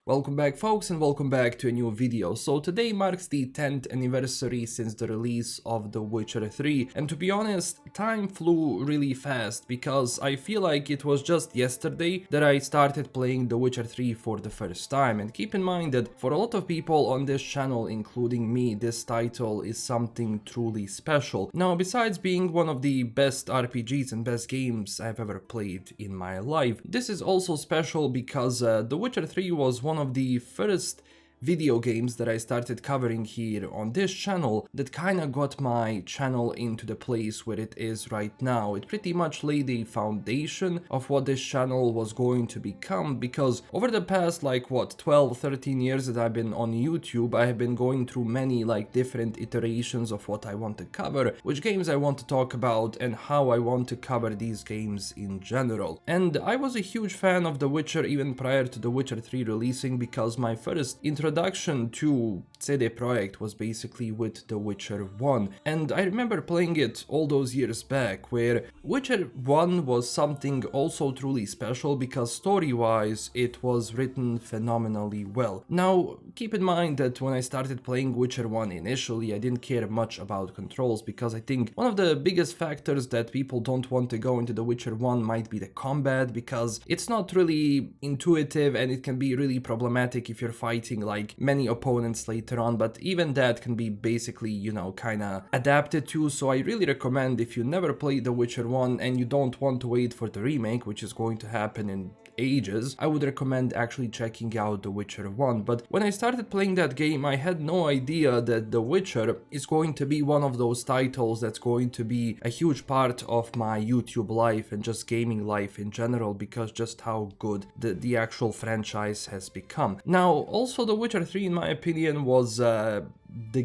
Welcome back folks, and welcome back to a new video. So today marks the 10th anniversary since the release of The Witcher 3, and to be honest, time flew really fast because I feel like it was just yesterday that I started playing The Witcher 3 for the first time. And keep in mind that for a lot of people on this channel, including me, this title is something truly special. Now, besides being one of the best RPGs and best games I've ever played in my life, this is also special because The Witcher 3 was one of the first video games that I started covering here on this channel that kinda got my channel into the place where it is right now. It pretty much laid the foundation of what this channel was going to become, because over the past 12-13 years that I've been on YouTube, I have been going through many different iterations of what I want to cover, which games I want to talk about, and how I want to cover these games in general. And I was a huge fan of The Witcher even prior to The Witcher 3 releasing, because my first introduction to CD Projekt was basically with The Witcher 1, and I remember playing it all those years back, where Witcher 1 was something also truly special because story-wise it was written phenomenally well. Now, keep in mind that when I started playing Witcher 1 initially, I didn't care much about controls, because I think one of the biggest factors that people don't want to go into The Witcher 1 might be the combat, because it's not really intuitive and it can be really problematic if you're fighting many opponents later on, but even that can be basically, kinda adapted to. So I really recommend, if you never played The Witcher 1 and you don't want to wait for the remake, which is going to happen in ages, I would recommend actually checking out The Witcher 1. But when I started playing that game, I had no idea that The Witcher is going to be one of those titles that's going to be a huge part of my YouTube life and just gaming life in general, because just how good the actual franchise has become. Now, also The Witcher 3, in my opinion, was the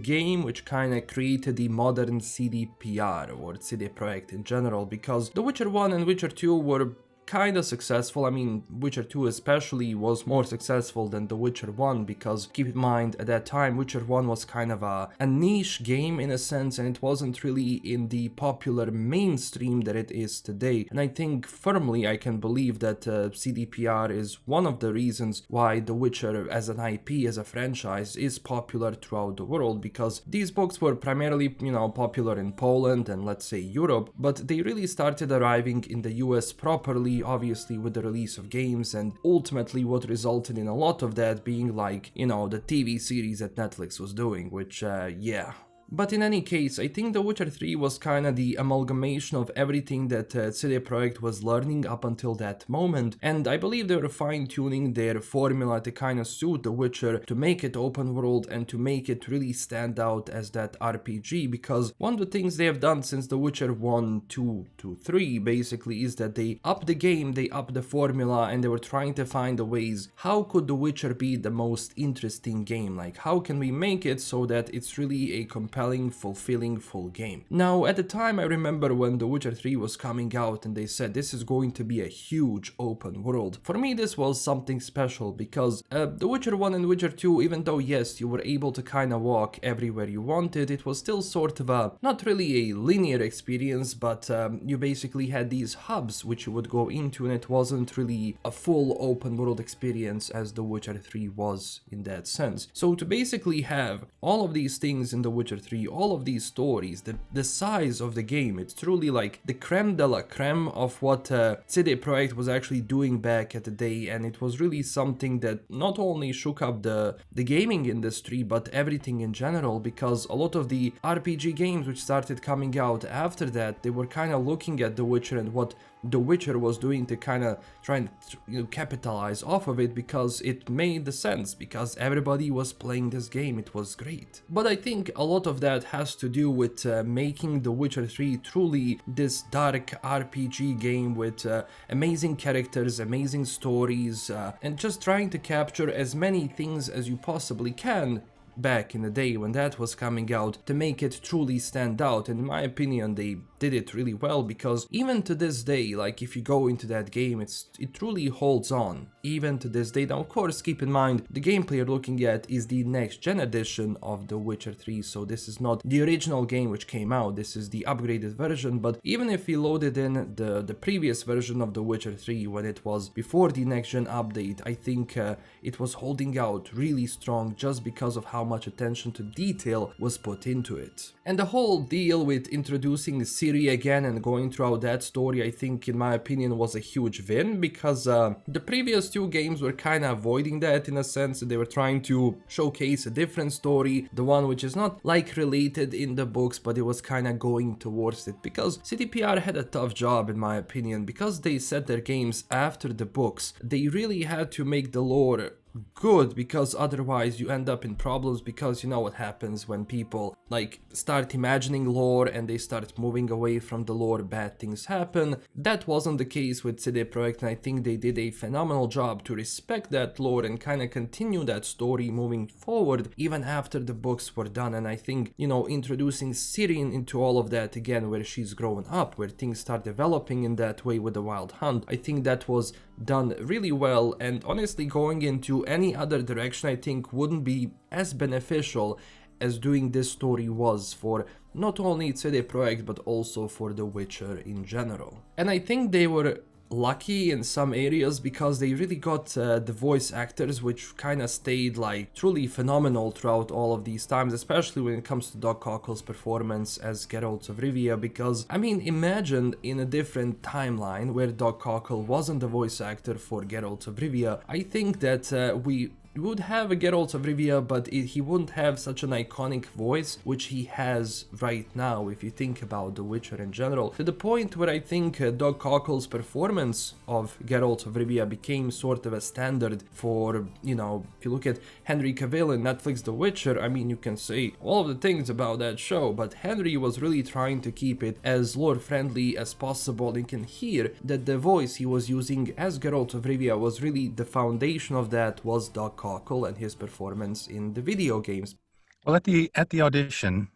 game which kind of created the modern CDPR, or CD Projekt in general, because The Witcher 1 and Witcher 2 were kind of successful. I mean, Witcher 2 especially was more successful than The Witcher 1, because keep in mind, at that time Witcher 1 was kind of a niche game in a sense, and it wasn't really in the popular mainstream that it is today. And I think firmly I can believe that CDPR is one of the reasons why The Witcher as an IP, as a franchise, is popular throughout the world, because these books were primarily, popular in Poland and let's say Europe, but they really started arriving in the US properly, obviously with the release of games, and ultimately what resulted in a lot of that being the TV series that Netflix was doing, which yeah. But in any case, I think The Witcher 3 was kind of the amalgamation of everything that CD Projekt was learning up until that moment, and I believe they were fine-tuning their formula to kind of suit The Witcher, to make it open world and to make it really stand out as that RPG, because one of the things they have done since The Witcher 1, 2 to 3 basically is that they upped the game, they upped the formula, and they were trying to find the ways, how could The Witcher be the most interesting game? How can we make it so that it's really a compelling, fulfilling, full game? Now, at the time, I remember when The Witcher 3 was coming out and they said this is going to be a huge open world. For me, this was something special, because The Witcher 1 and Witcher 2, even though yes, you were able to kind of walk everywhere you wanted, it was still sort of not really a linear experience, but you basically had these hubs which you would go into, and it wasn't really a full open world experience as The Witcher 3 was in that sense. So to basically have all of these things in The Witcher 3, all of these stories, the size of the game, it's truly the creme de la creme of what CD Projekt was actually doing back at the day, and it was really something that not only shook up the gaming industry, but everything in general, because a lot of the RPG games which started coming out after that, they were kind of looking at The Witcher and what The Witcher was doing to kind of try and capitalize off of it, because it made the sense, because everybody was playing this game, it was great. But I think a lot of that has to do with making The Witcher 3 truly this dark RPG game with amazing characters, amazing stories, and just trying to capture as many things as you possibly can back in the day when that was coming out to make it truly stand out. And in my opinion, they did it really well, because even to this day, like if you go into that game, it truly holds on even to this day. Now of course, keep in mind, the gameplay you're looking at is the next gen edition of The Witcher 3, so this is not the original game which came out, this is the upgraded version. But even if we loaded in the previous version of The Witcher 3 when it was before the next gen update, I think it was holding out really strong just because of how much attention to detail was put into it. And the whole deal with introducing Ciri again and going throughout that story, I think in my opinion was a huge win, because the previous two games were kind of avoiding that in a sense. They were trying to showcase a different story, the one which is not like related in the books, but it was kind of going towards it, because CDPR had a tough job in my opinion, because they set their games after the books. They really had to make the lore good, because otherwise you end up in problems, because you know what happens when people like start imagining lore and they start moving away from the lore, bad things happen. That wasn't the case with CD Projekt, and I think they did a phenomenal job to respect that lore and kind of continue that story moving forward even after the books were done. And I think, you know, introducing Ciri into all of that again, where she's grown up, where things start developing in that way with the Wild Hunt, I think that was done really well. And honestly, going into any other direction I think wouldn't be as beneficial as doing this story was for not only CD Projekt but also for The Witcher in general. And I think they were lucky in some areas, because they really got the voice actors which kind of stayed like truly phenomenal throughout all of these times, especially when it comes to Doug Cockle's performance as Geralt of Rivia. Because I mean, imagine in a different timeline where Doug Cockle wasn't the voice actor for Geralt of Rivia, I think that we would have a Geralt of Rivia, but he wouldn't have such an iconic voice which he has right now if you think about The Witcher in general, to the point where I think Doug Cockle's performance of Geralt of Rivia became sort of a standard for, you know, if you look at Henry Cavill in Netflix The Witcher, I mean, you can say all of the things about that show, but Henry was really trying to keep it as lore friendly as possible. You can hear that the voice he was using as Geralt of Rivia was really the foundation of that was Doug Cockle and his performance in the video games. Well, at the audition,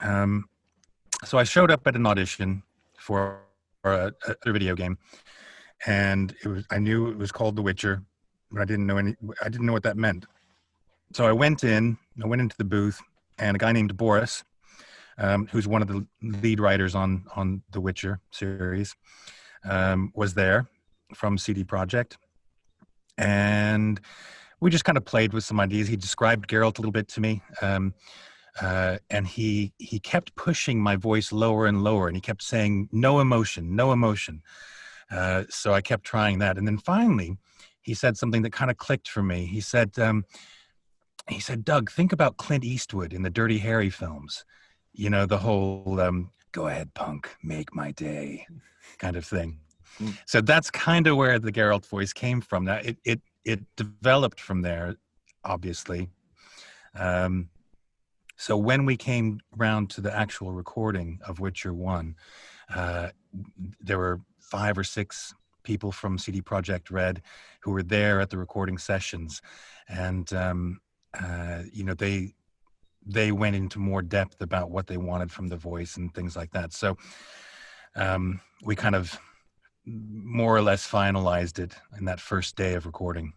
so I showed up at an audition for a video game, and I knew it was called The Witcher, but I didn't know what that meant. So I went into the booth, and a guy named Boris, who's one of the lead writers on the Witcher series, was there from CD Projekt. And we just kind of played with some ideas. He described Geralt a little bit to me, and he kept pushing my voice lower and lower, and he kept saying, no emotion, no emotion. So I kept trying that. And then finally, he said something that kind of clicked for me. He said, Doug, think about Clint Eastwood in the Dirty Harry films. You know, the whole, go ahead, punk, make my day kind of thing. So that's kind of where the Geralt voice came from. Now it developed from there, obviously. So when we came around to the actual recording of Witcher 1, there were 5 or 6 people from CD Projekt Red who were there at the recording sessions, and you know, they went into more depth about what they wanted from the voice and things like that. So we kind of more or less finalized it in that first day of recording.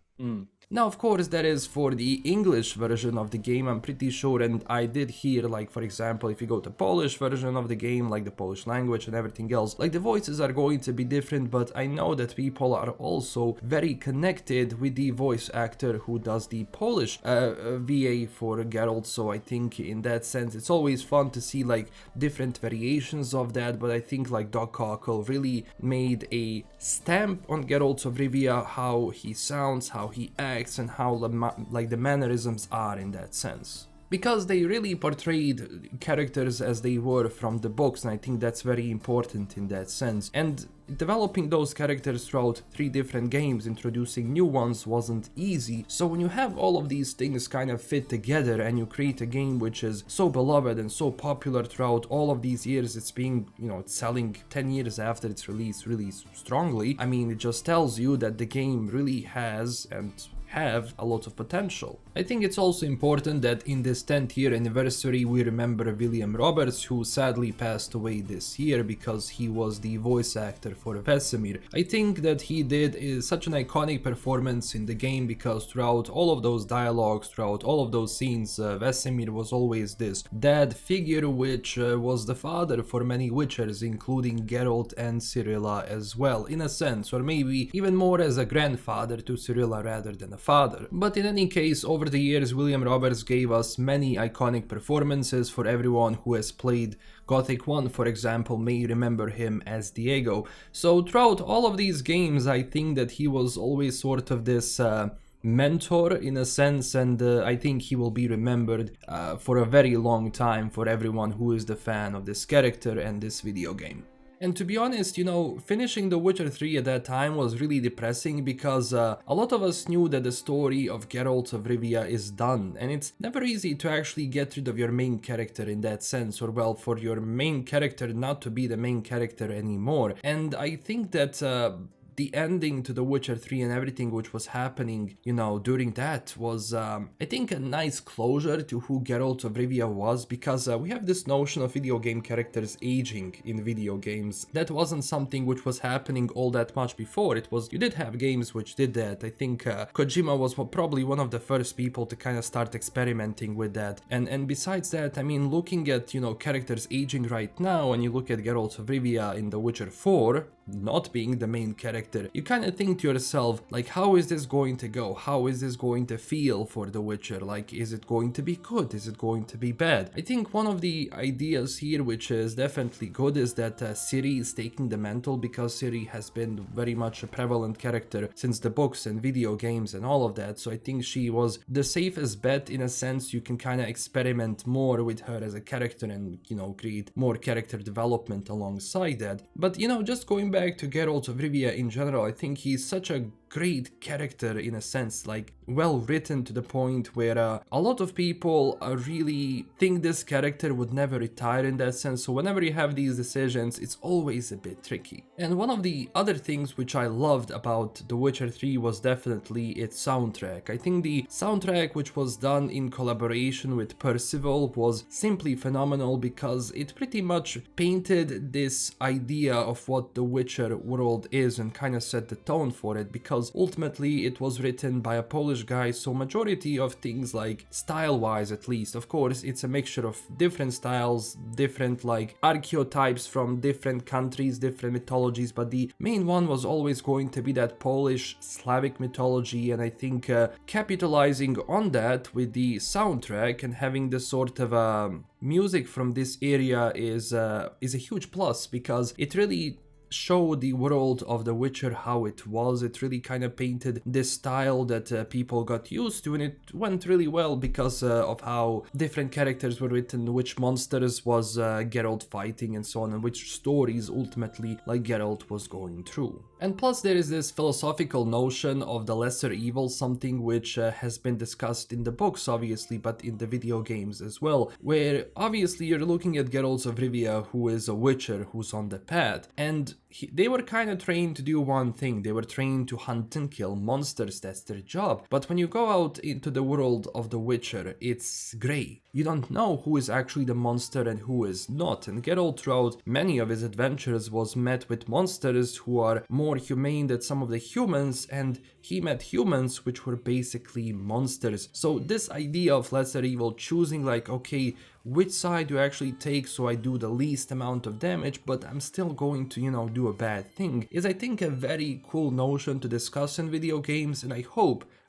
Now, of course, that is for the English version of the game, I'm pretty sure, and I did hear, like, for example, if you go to Polish version of the game, like the Polish language and everything else, like the voices are going to be different, but I know that people are also very connected with the voice actor who does the Polish VA for Geralt, so I think in that sense it's always fun to see like different variations of that. But I think like Doug Cockle really made a stamp on Geralt of Rivia, how he sounds, how he acts, and how the mannerisms are in that sense, because they really portrayed characters as they were from the books, and I think that's very important in that sense. And developing those characters throughout 3 different games, introducing new ones, wasn't easy. So when you have all of these things kind of fit together and you create a game which is so beloved and so popular throughout all of these years, it's being, you know, it's selling 10 years after its release really strongly. I mean, it just tells you that the game really has and have a lot of potential. I think it's also important that in this 10th year anniversary we remember William Roberts, who sadly passed away this year because he was the voice actor for Vesemir. I think that he did such an iconic performance in the game because throughout all of those dialogues, throughout all of those scenes, Vesemir was always this dad figure which was the father for many Witchers, including Geralt and Cyrilla as well, in a sense, or maybe even more as a grandfather to Cyrilla rather than a father. But in any case, over the years William Roberts gave us many iconic performances. For everyone who has played Gothic 1, for example, may remember him as Diego. So throughout all of these games I think that he was always sort of this mentor in a sense, and I think he will be remembered for a very long time for everyone who is the fan of this character and this video game. And to be honest, you know, finishing The Witcher 3 at that time was really depressing because a lot of us knew that the story of Geralt of Rivia is done, and it's never easy to actually get rid of your main character in that sense, or well, for your main character not to be the main character anymore. And I think that the ending to The Witcher 3 and everything which was happening, you know, during that was, I think, a nice closure to who Geralt of Rivia was, because we have this notion of video game characters aging in video games. That wasn't something which was happening all that much before. It was, you did have games which did that. I think Kojima was probably one of the first people to kind of start experimenting with that. And besides that, I mean, looking at, you know, characters aging right now, and you look at Geralt of Rivia in The Witcher 4, not being the main character, you kind of think to yourself, like, how is this going to go? How is this going to feel for The Witcher? Like, is it going to be good? Is it going to be bad? I think one of the ideas here which is definitely good is that Ciri is taking the mantle, because Ciri has been very much a prevalent character since the books and video games and all of that, so I think she was the safest bet in a sense. You can kind of experiment more with her as a character and, you know, create more character development alongside that. But, you know, just going back to Geralt of Rivia in general, I think he's such a great character in a sense, like well written to the point where a lot of people really think this character would never retire in that sense. So whenever you have these decisions, it's always a bit tricky. And one of the other things which I loved about The Witcher 3 was definitely its soundtrack. I think the soundtrack which was done in collaboration with Percival was simply phenomenal, because it pretty much painted this idea of what the Witcher world is and kind of set the tone for it, because ultimately it was written by a Polish guy, so majority of things, like style-wise at least, of course it's a mixture of different styles, different like archetypes from different countries, different mythologies, but the main one was always going to be that Polish Slavic mythology. And I think capitalizing on that with the soundtrack and having the sort of music from this area is a huge plus, because it really show the world of The Witcher how it was. It really kind of painted this style that people got used to, and it went really well because of how different characters were written, which monsters was Geralt fighting and so on, and which stories ultimately like Geralt was going through. And plus there is this philosophical notion of the lesser evil, something which has been discussed in the books obviously, but in the video games as well, where obviously you're looking at Geralt of Rivia, who is a Witcher, who's on the path, and they were kind of trained to do one thing. They were trained to hunt and kill monsters. That's their job. But when you go out into the world of The Witcher, it's grey. You don't know who is actually the monster and who is not. And Geralt, throughout many of his adventures, was met with monsters who are more humane than some of the humans, and he met humans which were basically monsters. So this idea of lesser evil, choosing like, okay, which side do I actually take so I do the least amount of damage, but I'm still going to, you know, do a bad thing, is I think a very cool notion to discuss in video games, and I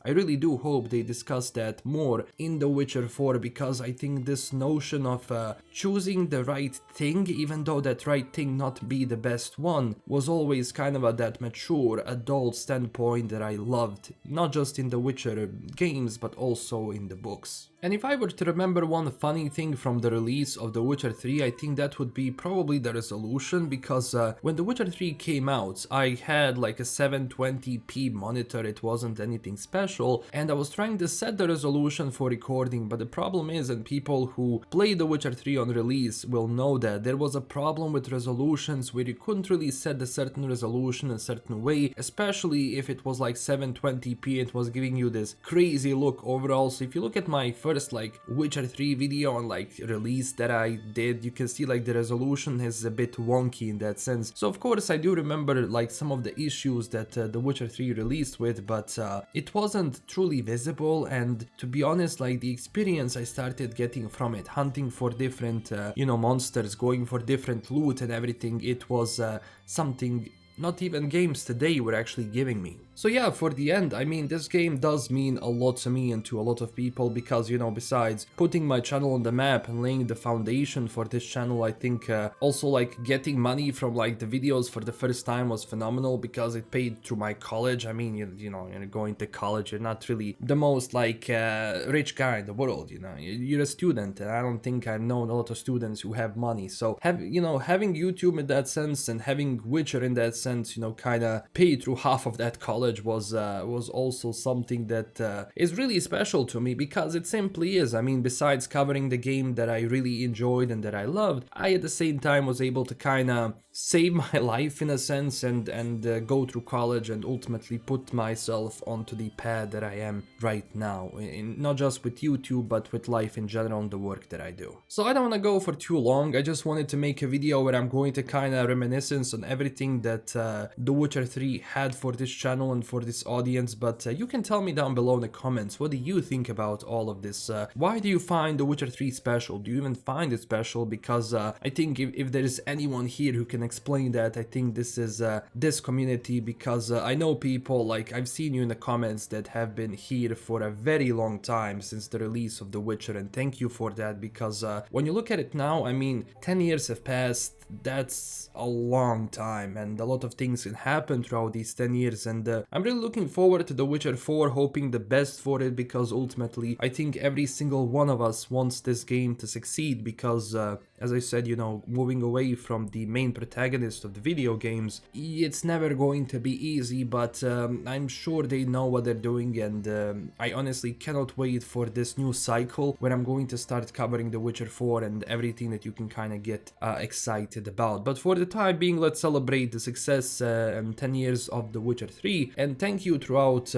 really do hope they discuss that more in The Witcher 4, because I think this notion of choosing the right thing, even though that right thing not be the best one, was always kind of that mature, adult standpoint that I loved, not just in The Witcher games, but also in the books. And if I were to remember one funny thing from the release of The Witcher 3, I think that would be probably the resolution, because when The Witcher 3 came out, I had like a 720p monitor. It wasn't anything special, special, and I was trying to set the resolution for recording, but the problem is, and people who played The Witcher 3 on release will know that there was a problem with resolutions where you couldn't really set a certain resolution a certain way, especially if it was like 720p. It was giving you this crazy look overall. So if you look at my first like Witcher 3 video on like release that I did, you can see like the resolution is a bit wonky in that sense. So of course I do remember like some of the issues that The Witcher 3 released with, but it wasn't truly visible, and to be honest, like the experience I started getting from it, hunting for different monsters, going for different loot and everything, it was something not even games today were actually giving me. So yeah, for the end, I mean, this game does mean a lot to me and to a lot of people because, besides putting my channel on the map and laying the foundation for this channel, I think also like getting money from like the videos for the first time was phenomenal because it paid through my college. I mean, you're going to college, you're not really the most like rich guy in the world, you're a student, and I don't think I've known a lot of students who have money. So having YouTube in that sense and having Witcher in that sense, kind of pay through half of that college was also something that is really special to me because it simply is. I mean, besides covering the game that I really enjoyed and that I loved, I at the same time was able to kind of save my life in a sense and go through college and ultimately put myself onto the path that I am right now, not just with YouTube but with life in general and the work that I do. So I don't want to go for too long. I just wanted to make a video where I'm going to kind of reminiscence on everything that The Witcher 3 had for this channel and for this audience, but you can tell me down below in the comments, what do you think about all of this? Why do you find The Witcher 3 special? Do you even find it special? Because I think if there is anyone here who can explain that, I think this is this community, because I know people, like I've seen you in the comments, that have been here for a very long time since the release of The Witcher, and thank you for that, because when you look at it now, I mean, 10 years have passed. That's a long time, and a lot of things can happen throughout these 10 years, and I'm really looking forward to The Witcher 4, hoping the best for it, because ultimately I think every single one of us wants this game to succeed, because as I said, moving away from the main protagonist of the video games, it's never going to be easy, but I'm sure they know what they're doing, and I honestly cannot wait for this new cycle where I'm going to start covering The Witcher 4 and everything that you can kind of get excited about. But for the time being, let's celebrate the success and 10 years of The Witcher 3, and thank you throughout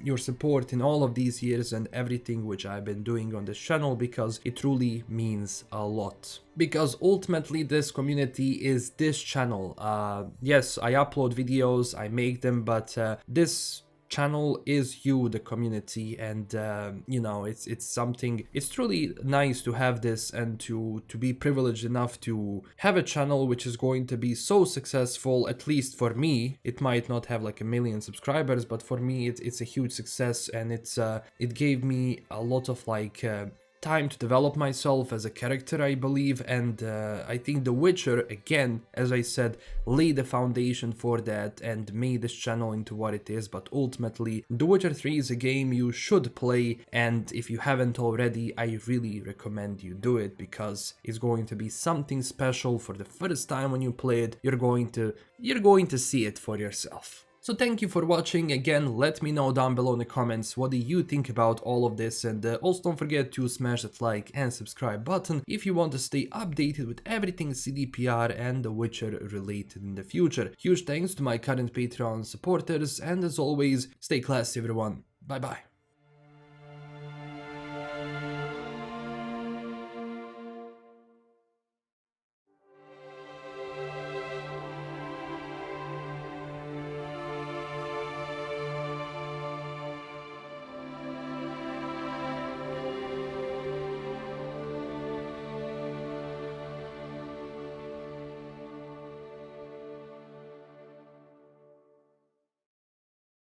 your support in all of these years and everything which I've been doing on this channel, because it truly means a lot. Because ultimately this community is this channel. Yes, I upload videos, I make them, but this channel is you, the community, and it's something, it's truly nice to have this and to be privileged enough to have a channel which is going to be so successful. At least for me, it might not have like 1 million subscribers, but for me it's a huge success, and it gave me a lot of like time to develop myself as a character, I believe, and I think The Witcher, again, as I said, laid the foundation for that and made this channel into what it is. But ultimately, The Witcher 3 is a game you should play, and if you haven't already, I really recommend you do it, because it's going to be something special. For the first time when you play it, you're going to see it for yourself. So thank you for watching. Again, let me know down below in the comments, what do you think about all of this, and also don't forget to smash that like and subscribe button if you want to stay updated with everything CDPR and The Witcher related in the future. Huge thanks to my current Patreon supporters, and as always, stay classy everyone. Bye bye.